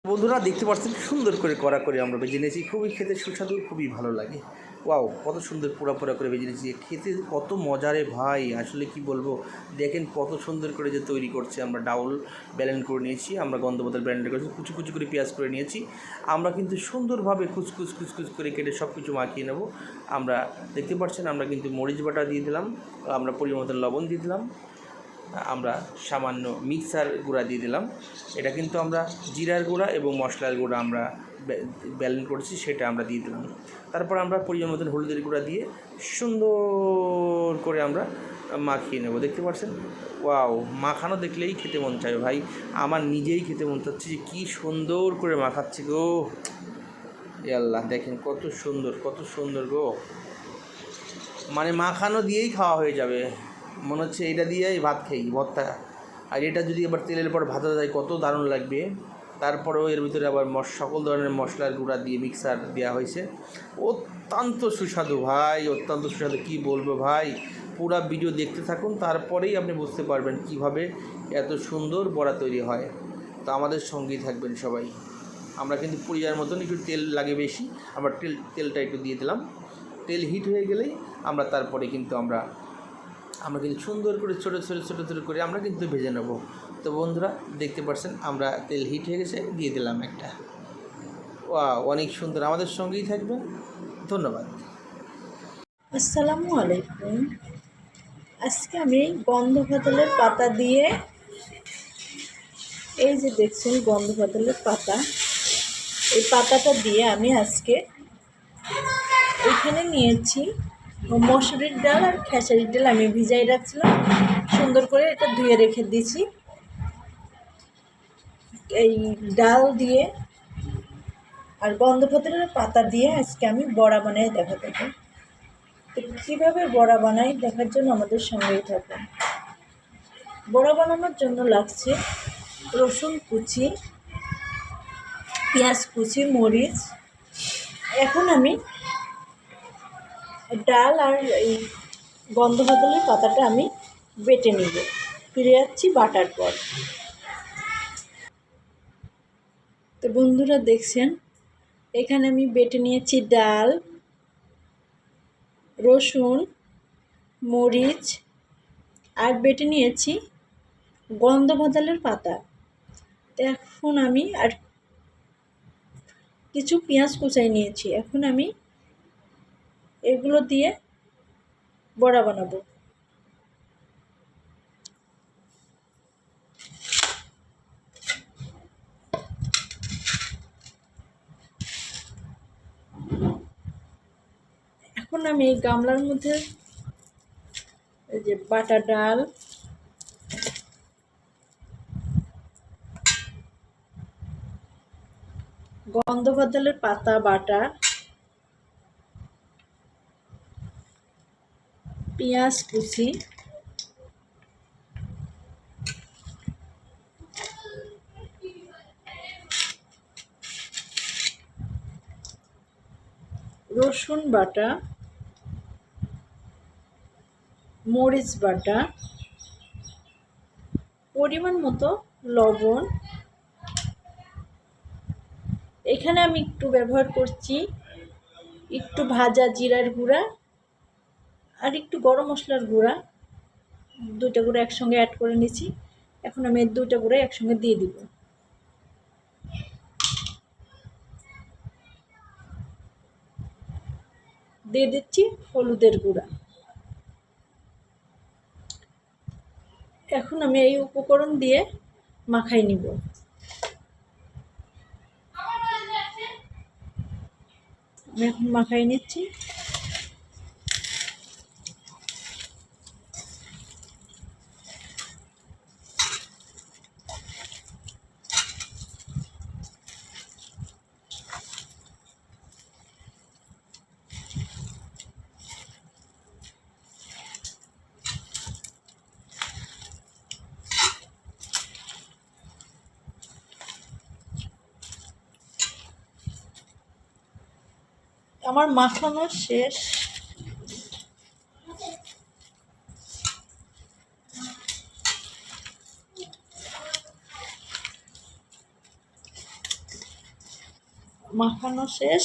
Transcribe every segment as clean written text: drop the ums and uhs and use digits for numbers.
বন্ধুরা দেখতে পাচ্ছেন সুন্দর করে কড়া করে আমরা ভেজে নিয়েছি, খুবই খেতে সুস্বাদু, খুবই ভালো লাগে। ওয়াও, কত সুন্দর পোড়া পোড়া করে ভেজে নিয়েছি, খেতে কত মজারে ভাই, আসলে কি বলবো। দেখেন কত সুন্দর করে যে তৈরি করছে। আমরা ডাউল ব্যালেন্ড করে নিয়েছি, আমরা গন্ধবোতল ব্যালেন্ড করেছি, কুচি কুচি করে পেঁয়াজ করে নিয়েছি। আমরা কিন্তু সুন্দরভাবে কুচকুচ কুচকুচ করে কেটে সব কিছু মাখিয়ে নেব। আমরা দেখতে পাচ্ছেন আমরা কিন্তু মরিচ বাটা দিয়ে দিলাম, আমরা পরিমাণ মতো লবণ দিয়ে দিলাম, আমরা সামান্য মিক্সার গুঁড়া দিয়ে দিলাম। এটা কিন্তু আমরা জিরার গুঁড়া এবং মশলার গুঁড়া আমরা ব্যালেন্ড করেছি, সেটা আমরা দিয়ে দিলাম। তারপর আমরা পরিমাণ মতন হলুদের গুঁড়া দিয়ে সুন্দর করে আমরা মাখিয়ে নেব। দেখতে পাচ্ছেন, ওয়াও, মাখানো দেখলেই খেতে মন চায় ভাই। আমার নিজেই খেতে মন চাচ্ছে যে কী সুন্দর করে মাখাচ্ছে গো। এ আল্লাহ, দেখেন কত সুন্দর, কত সুন্দর গো। মানে মাখানো দিয়েই খাওয়া হয়ে যাবে, মনে হচ্ছে এটা দিয়েই ভাত খাই, ভর্তা। আর এটা যদি আবার তেলের পর ভাজা যায় কত দারুণ লাগবে। তারপরেও এর ভিতরে আবার সকল ধরনের মশলার গুঁড়া দিয়ে মিক্সার দেওয়া হয়েছে, অত্যন্ত সুস্বাদু ভাই, অত্যন্ত সুস্বাদু। কী বলবো ভাই, পুরা ভিডিও দেখতে থাকুন, তারপরেই আপনি বুঝতে পারবেন কিভাবে এত সুন্দর বড়া তৈরি হয়। তো আমাদের সঙ্গেই থাকবেন সবাই। আমরা কিন্তু পরিমাণ মতন একটু তেল লাগে বেশি, আমরা তেলটা একটু দিয়ে দিলাম। তেল হিট হয়ে গেলেই আমরা তারপরে কিন্তু আমরা কিন্তু সুন্দর করে ছোটো ছোটো ছোটো ছোটো করে আমরা কিন্তু ভেজে নেব। তো বন্ধুরা দেখতে পাচ্ছেন আমরা তেল হিট হয়ে গেছে, দিয়ে দিলাম একটা। অনেক সুন্দর, আমাদের সঙ্গেই থাকবেন। ধন্যবাদ। আসসালামু আলাইকুম। আজকে আমি গন্ধকাতলের পাতা দিয়ে, এই যে দেখছেন গন্ধকাতলের পাতা, এই পাতাটা দিয়ে আমি আজকে এখানে নিয়েছি মসুরির ডাল আর খেসারির ডাল। আমি ভিজাই রাখছিলাম, সুন্দর করে এটা ধুয়ে রেখে দিয়েছি। এই ডাল দিয়ে আর গন্ধকাতলের পাতা দিয়ে আজকে আমি বড়া বানিয়ে দেখাতে চাই। তো কীভাবে বড়া বানাই দেখার জন্য আমাদের সঙ্গেই থাকুন। বড়া বানানোর জন্য লাগছে রসুন কুচি, পেঁয়াজ কুচি, মরিচ। এখন আমি ডাল আর এই গন্ধকাতলের পাতাটা আমি বেটে নিব, ফিরে যাচ্ছি বাটার পর। তো বন্ধুরা দেখছেন, এখানে আমি বেটে নিয়েছি ডাল, রসুন, মরিচ আর বেটে নিয়েছি গন্ধকাতলের পাতা। এখন আমি আর কিছু পেঁয়াজ কুচাই নিয়েছি। এখন আমি এগুলো দিয়ে বড়া বানাবো। এখন আমি এই গামলার মধ্যে এই যে বাটা ডাল, গন্ধকাতলের পাতা বাটা, পেঁয়াজ কুচি, রসুন বাটা, মরিচ বাটা, পরিমাণ মতো লবণ। এখানে আমি একটু ব্যবহার করছি একটু ভাজা জিরার গুঁড়া আর একটু গরম মশলার গুঁড়া। দুইটা গুঁড়া একসঙ্গে অ্যাড করে নিয়েছি। এখন আমি এই দুইটা গুঁড়া একসঙ্গে দিয়ে দিব। দিয়ে দিচ্ছি হলুদের গুঁড়া। এখন আমি এই উপকরণ দিয়ে মাখাই নিব। আমি এখন মাখাই নিচ্ছি। আমার মাখানো শেষ। মাখানো শেষ।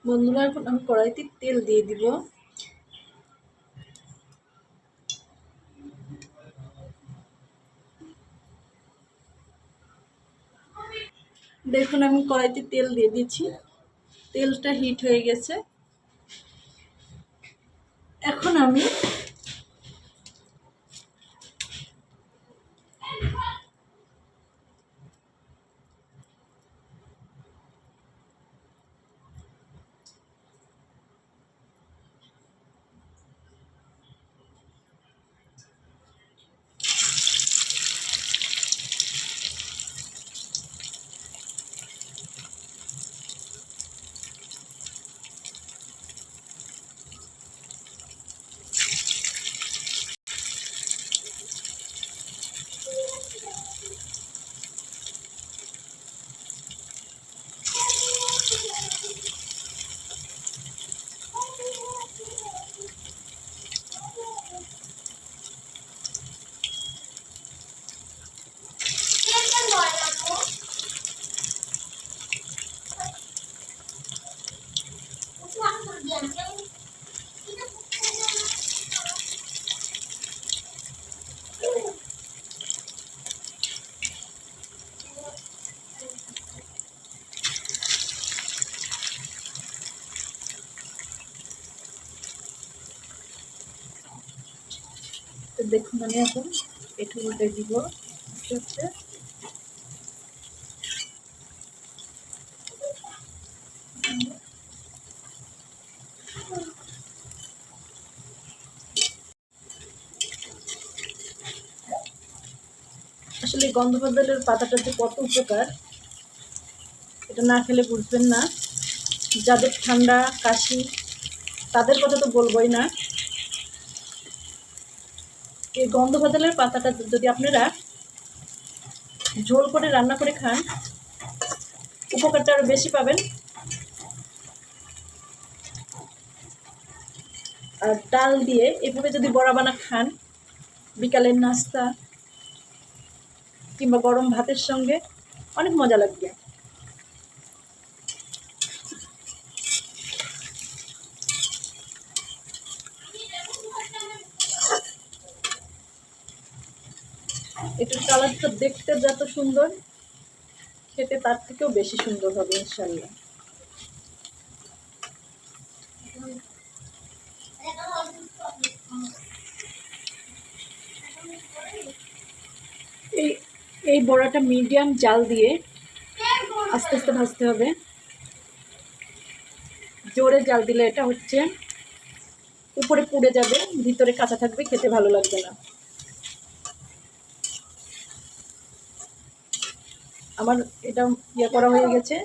বন্ধুরা, এখন আমি কড়াইতে তেল দিয়ে দিব। দেখুন আমি কড়াইতে তেল দিয়ে দিচ্ছি, তেলটা হিট হয়ে গেছে। এখন আমি দেখুন আমি এখন একটু উল্টে দিব। আসলে গন্ধবদলের পাতাটা যে কত উপকার, এটা না খেলে বুঝবেন না। যাদের ঠান্ডা কাশি তাদের কথা তো বলবোই না। এই গন্ধবদলের পাতাটা যদি আপনারা ঝোল করে রান্না করে খান, উপকারটা আরো বেশি পাবেন। আর ডাল দিয়ে এভাবে যদি বড়া বানা খান, বিকালের নাস্তা কিংবা গরম ভাতের সঙ্গে অনেক মজা লাগবে। এটার কালারটা দেখতে যত সুন্দর, খেতে তার থেকেও বেশি সুন্দর হবে ইনশাল্লাহ। এই এই বড়াটা মিডিয়াম জাল দিয়ে আস্তে আস্তে ভাজতে হবে। জোরে জাল দিলে এটা হচ্ছে উপরে পুড়ে যাবে, ভিতরে কাঁচা থাকবে, খেতে ভালো লাগবে না। আমার এটা ইয়ে করা হয়ে গেছে,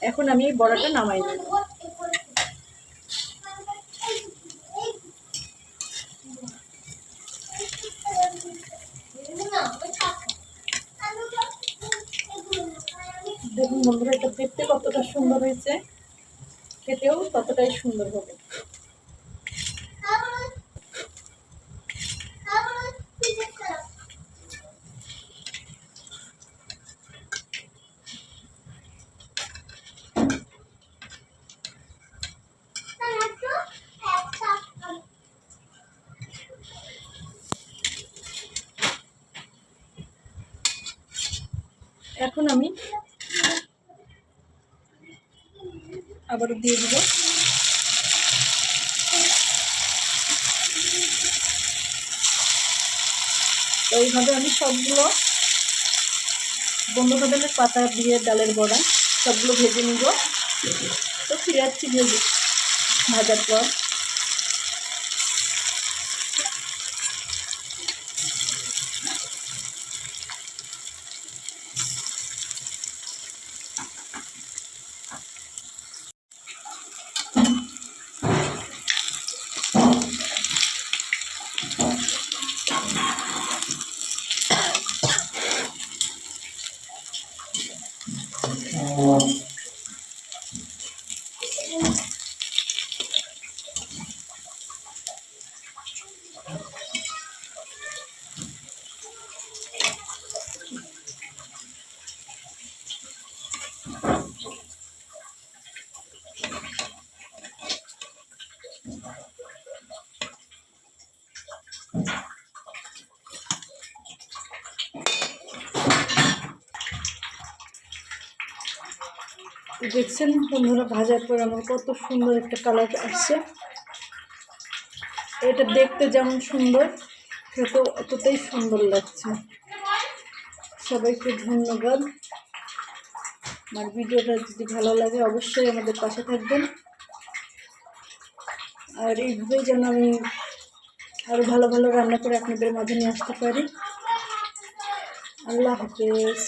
এখন আমি এই বড়াটা নামাই দেব। দেখুন বন্ধুরা, এটা দেখতে কতটা সুন্দর হয়েছে, খেতেও ততটাই সুন্দর হবে। এখন আমি আবারও দিয়ে দিব। এইভাবে আমি সবগুলো গন্ধকদলের পাতা দিয়ে ডালের বড়া সবগুলো ভেজে নিব। তো ফিরে আসছি ভাজার পর। দেখছেন বন্ধুরা, ভাজার পর আমার কত সুন্দর একটা কালার আসছে। এটা দেখতে যেমন সুন্দর, খেতেও অতটাই সুন্দর লাগছে। সবাইকে ধন্যবাদ। আমার ভিডিওটা যদি ভালো লাগে অবশ্যই আমাদের পাশে থাকবেন, আর এইভাবেই যেন আমি আরও ভালো ভালো রান্না করে আপনাদের মাঝে নিয়ে আসতে পারি। আল্লাহ হাফেজ।